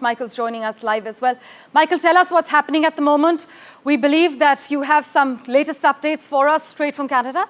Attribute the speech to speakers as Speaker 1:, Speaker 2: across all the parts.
Speaker 1: Michael's joining us live as well. Michael, tell us what's happening at the moment. We believe that you have some latest updates for us straight from Canada.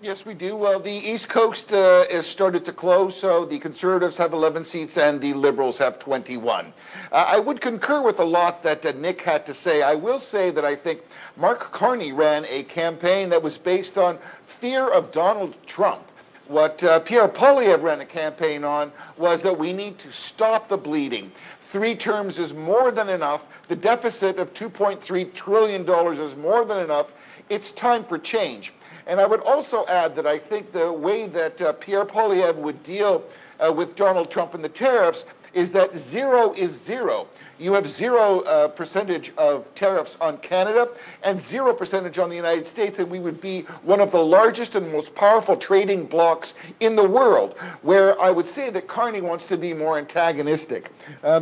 Speaker 2: Yes, we do. Well, the East Coast has started to close, so the Conservatives have 11 seats and the Liberals have 21. I would concur with a lot that Nick had to say. I will say that I think Mark Carney ran a campaign that was based on fear of Donald Trump. What Pierre Poilievre ran a campaign on was that we need to stop the bleeding. 3 terms is more than enough. The deficit of $2.3 trillion is more than enough. It's time for change. And I would also add that I think the way that Pierre Poilievre would deal with Donald Trump and the tariffs is that 0 is 0. You have 0% of tariffs on Canada and 0% on the United States, and we would be one of the largest and most powerful trading blocs in the world, where I would say that Carney wants to be more antagonistic.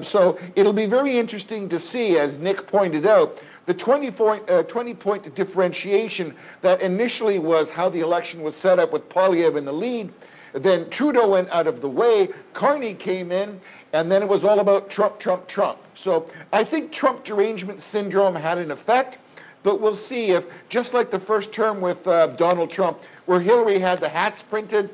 Speaker 2: So it'll be very interesting to see, as Nick pointed out, the 20-point differentiation that initially was how the election was set up with Poilievre in the lead. Then Trudeau went out of the way, Carney came in, and then it was all about Trump, Trump, Trump. So I think Trump derangement syndrome had an effect, but we'll see if, just like the first term with Donald Trump, where Hillary had the hats printed,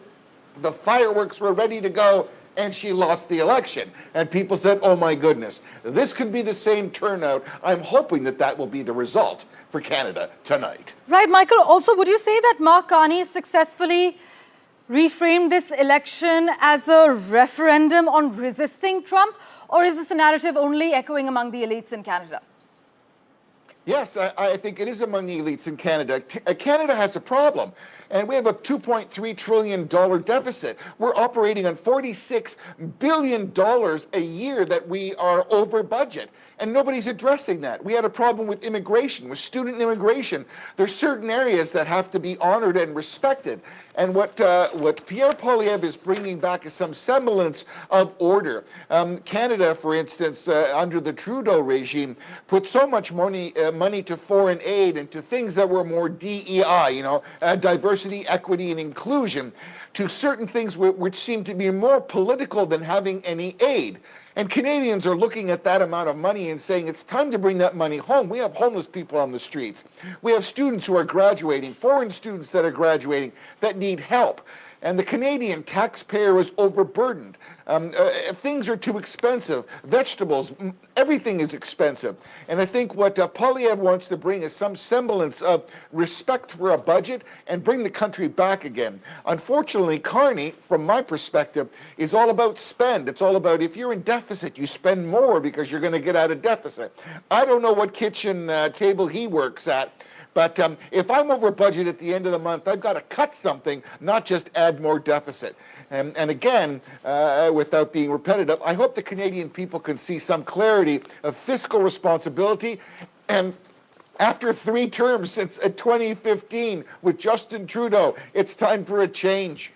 Speaker 2: the fireworks were ready to go, and she lost the election. And people said, oh my goodness, this could be the same turnout. I'm hoping that that will be the result for Canada tonight.
Speaker 1: Right, Michael. Also, would you say that Mark Carney successfully reframed this election as a referendum on resisting Trump? Or is this a narrative only echoing among the elites in Canada?
Speaker 2: Yes, I think it is among the elites in Canada. Canada has a problem, and we have a $2.3 trillion deficit. We're operating on $46 billion a year that we are over budget, and nobody's addressing that. We had a problem with immigration, with student immigration. There's certain areas that have to be honored and respected, and what Pierre Poilievre is bringing back is some semblance of order. Canada, for instance, under the Trudeau regime, put so much money to foreign aid and to things that were more DEI, diversity, equity, and inclusion, to certain things which seem to be more political than having any aid. And Canadians are looking at that amount of money and saying it's time to bring that money home. We have homeless people on the streets. We have students who are graduating, foreign students that are graduating that need help. And the Canadian taxpayer is overburdened. Things are too expensive. Vegetables, everything is expensive. And I think what Poilievre wants to bring is some semblance of respect for a budget and bring the country back again. Unfortunately, Carney, from my perspective, is all about spend. It's all about if you're in deficit, you spend more because you're going to get out of deficit. I don't know what kitchen table he works at. But if I'm over budget at the end of the month, I've got to cut something, not just add more deficit. And again, without being repetitive, I hope the Canadian people can see some clarity of fiscal responsibility. And after 3 terms since 2015 with Justin Trudeau, it's time for a change.